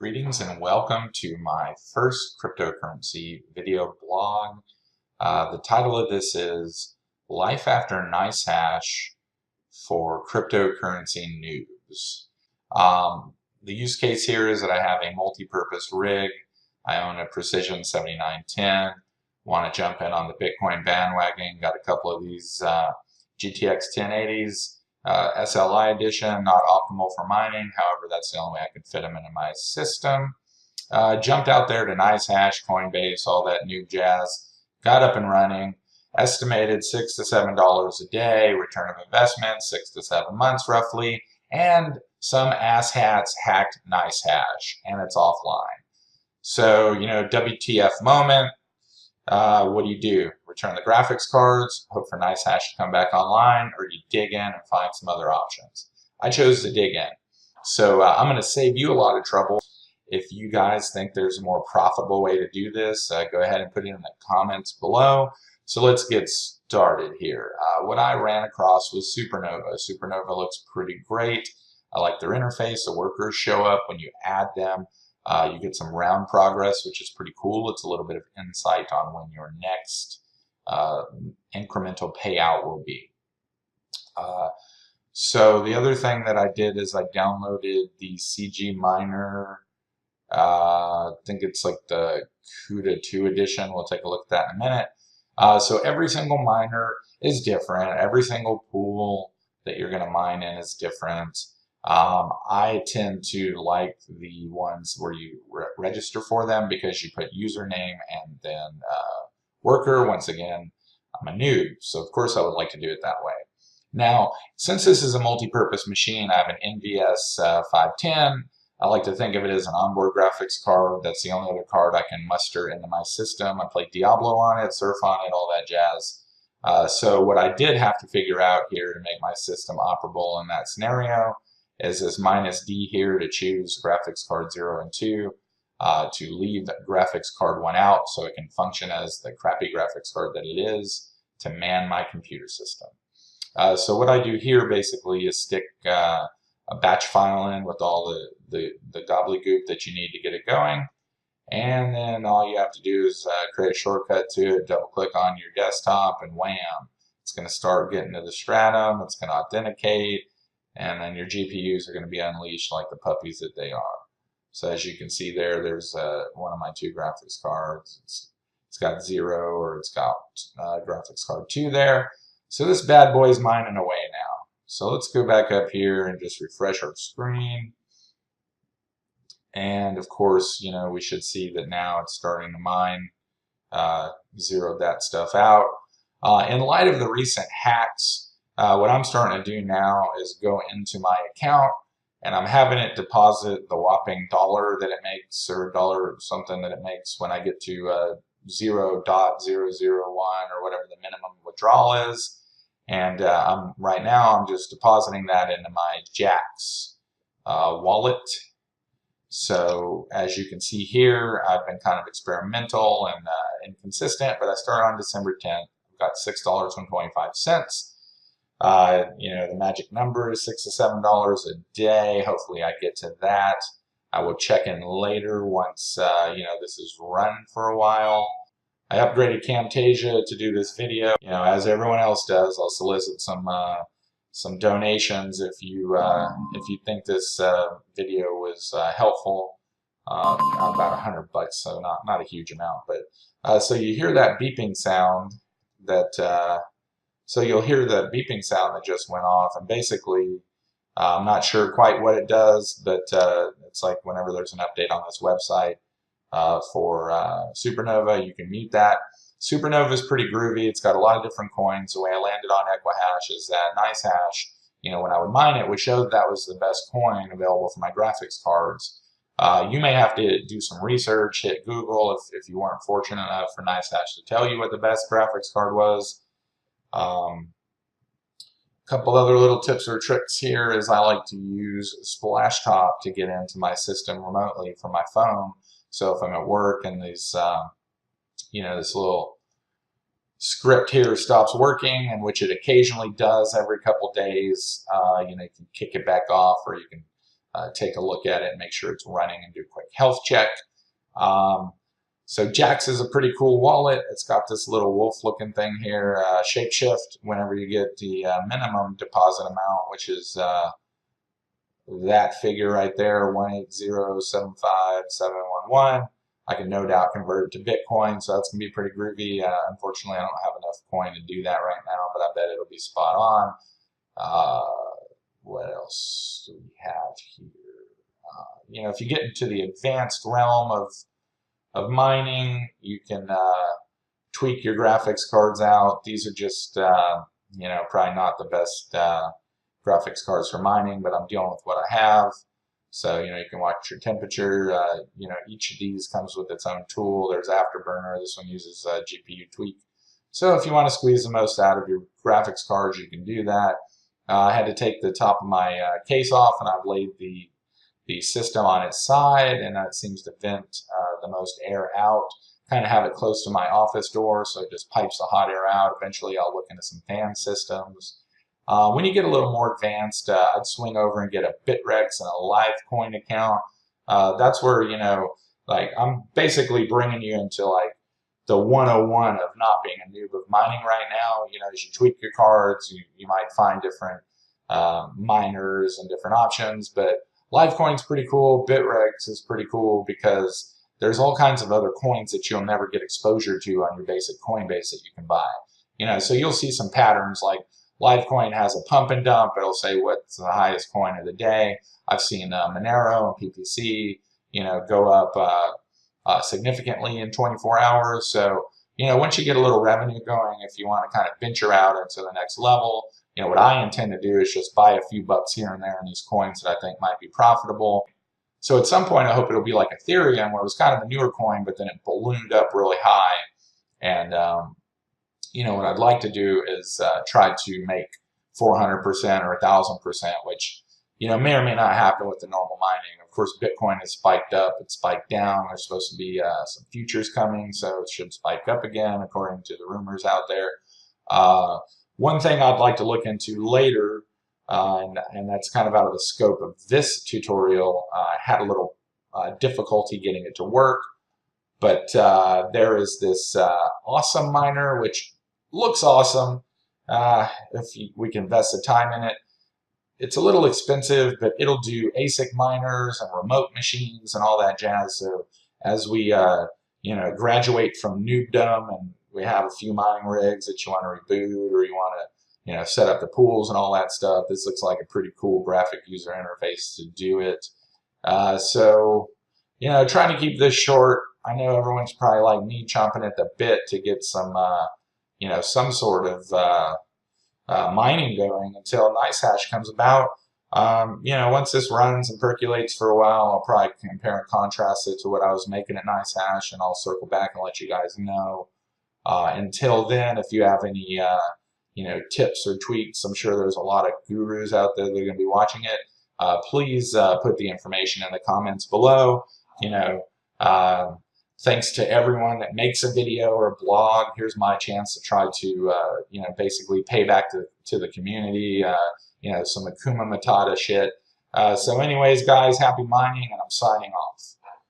Greetings and welcome to my first cryptocurrency video blog. The title of this is Life After Nicehash for Cryptocurrency News. The use case here is that I have a multi-purpose rig. I own a Precision 7910. Want to jump in on the Bitcoin bandwagon. Got a couple of these GTX 1080s. SLI edition, not optimal for mining. However, that's the only way I could fit them into my system. Jumped out there to Nicehash, Coinbase, all that new jazz. Got up and running. Estimated $6 to $7 a day. Return of investment, 6 to 7 months roughly. And some asshats hacked Nicehash, and it's offline. So, WTF moment. What do? Return the graphics cards, hope for Nicehash to come back online, or you dig in and find some other options. I chose to dig in. So I'm going to save you a lot of trouble. If you guys think there's a more profitable way to do this, go ahead and put it in the comments below. So let's get started here. What I ran across was Supernova. Supernova looks pretty great. I like their interface. The workers show up when you add them. You get some round progress, which is pretty cool. It's a little bit of insight on when your next incremental payout will be. So the other thing that I did is I downloaded the Ccminer. I think it's like the CUDA 2 edition. We'll take a look at that in a minute. So every single miner is different. Every single pool that you're going to mine in is different. I tend to like the ones where you register for them because you put username and then worker. Once again, I'm a noob, so of course I would like to do it that way. Now, since this is a multi-purpose machine, I have an NVS 510. I like to think of it as an onboard graphics card. That's the only other card I can muster into my system. I play Diablo on it, surf on it, all that jazz. So what I did have to figure out here to make my system operable in that scenario is this -D here to choose graphics card 0 and 2, to leave graphics card 1 out so it can function as the crappy graphics card that it is to man my computer system. So what I do here basically is stick a batch file in with all the gobbledygook that you need to get it going, and then all you have to do is create a shortcut to it, double click on your desktop, and wham, it's going to start getting to the stratum, it's going to authenticate, and then your GPUs are going to be unleashed like the puppies that they are. So as you can see there, there's one of my 2 graphics cards. It's got 0 or it's got graphics card 2 there. So this bad boy's mining away now. So let's go back up here and just refresh our screen. And of course, we should see that now it's starting to mine. Zeroed that stuff out. In light of the recent hacks, what I'm starting to do now is go into my account and I'm having it deposit the whopping $1 that it makes, or $1 something that it makes when I get to 0.001 or whatever the minimum withdrawal is. And right now I'm just depositing that into my Jax wallet. So as you can see here, I've been kind of experimental and inconsistent, but I started on December 10th. I've got $6.25. The magic number is $6 to $7 a day. Hopefully I get to that. I will check in later once, this is run for a while. I upgraded Camtasia to do this video. As everyone else does, I'll solicit some donations if you think this video was helpful. About $100, so not a huge amount. But so you hear that beeping sound that. So you'll hear the beeping sound that just went off, and basically, I'm not sure quite what it does, but it's like whenever there's an update on this website for Supernova, you can mute that. Supernova is pretty groovy. It's got a lot of different coins. The way I landed on equihash is that Nicehash, when I would mine it, would show that was the best coin available for my graphics cards. You may have to do some research, hit Google if you weren't fortunate enough for Nicehash to tell you what the best graphics card was. Couple other little tips or tricks here is I like to use Splashtop to get into my system remotely from my phone. So if I'm at work and these, this little script here stops working, and which it occasionally does every couple days, you can kick it back off, or you can take a look at it and make sure it's running and do a quick health check. So Jax is a pretty cool wallet. It's got this little wolf-looking thing here, shapeshift whenever you get the minimum deposit amount, which is that figure right there, 18075,711. I can no doubt convert it to Bitcoin, so that's going to be pretty groovy. Unfortunately, I don't have enough coin to do that right now, but I bet it'll be spot on. What else do we have here? You know, if you get into the advanced realm of mining, you can tweak your graphics cards out. These are just, you know, probably not the best graphics cards for mining, but I'm dealing with what I have. So, you know, you can watch your temperature. You know, each of these comes with its own tool. There's Afterburner. This one uses GPU tweak. So if you want to squeeze the most out of your graphics cards, you can do that. I had to take the top of my case off, and I've laid the system on its side, and that seems to vent the most air out. Kind of have it close to my office door, so it just pipes the hot air out. Eventually, I'll look into some fan systems. When you get a little more advanced, I'd swing over and get a Bitrex and a Livecoin account. That's where, you know, like, I'm basically bringing you into like the 101 of not being a noob of mining right now. You know, as you tweak your cards, you might find different miners and different options, but Livecoin's pretty cool. Bitrex is pretty cool because there's all kinds of other coins that you'll never get exposure to on your basic Coinbase that you can buy. You know, so you'll see some patterns like Livecoin has a pump and dump. It'll say what's the highest coin of the day. I've seen Monero and PPC, you know, go up significantly in 24 hours. So, you know, once you get a little revenue going, if you want to kind of venture out into the next level, you know, what I intend to do is just buy a few bucks here and there in these coins that I think might be profitable. So at some point, I hope it'll be like Ethereum, where it was kind of a newer coin, but then it ballooned up really high. And, you know, what I'd like to do is try to make 400% or 1,000%, which, you know, may or may not happen with the normal mining. Of course, Bitcoin has spiked up, it's spiked down. There's supposed to be some futures coming, so it should spike up again, according to the rumors out there. One thing I'd like to look into later, and that's kind of out of the scope of this tutorial, I had a little difficulty getting it to work, but there is this awesome miner, which looks awesome if we can invest the time in it. It's a little expensive, but it'll do ASIC miners and remote machines and all that jazz. So as we you know, graduate from noobdom and we have a few mining rigs that you want to reboot, or you want to, you know, set up the pools and all that stuff, this looks like a pretty cool graphic user interface to do it. So, you know, trying to keep this short. I know everyone's probably like me, chomping at the bit to get some, you know, some sort of mining going until Nicehash comes about. You know, once this runs and percolates for a while, I'll probably compare and contrast it to what I was making at Nicehash, and I'll circle back and let you guys know. Until then, if you have any, you know, tips or tweaks, I'm sure there's a lot of gurus out there that are going to be watching it. Please put the information in the comments below. You know, thanks to everyone that makes a video or a blog. Here's my chance to try to, you know, basically pay back to the community, you know, some Akuma Matata shit. So anyways, guys, happy mining, and I'm signing off.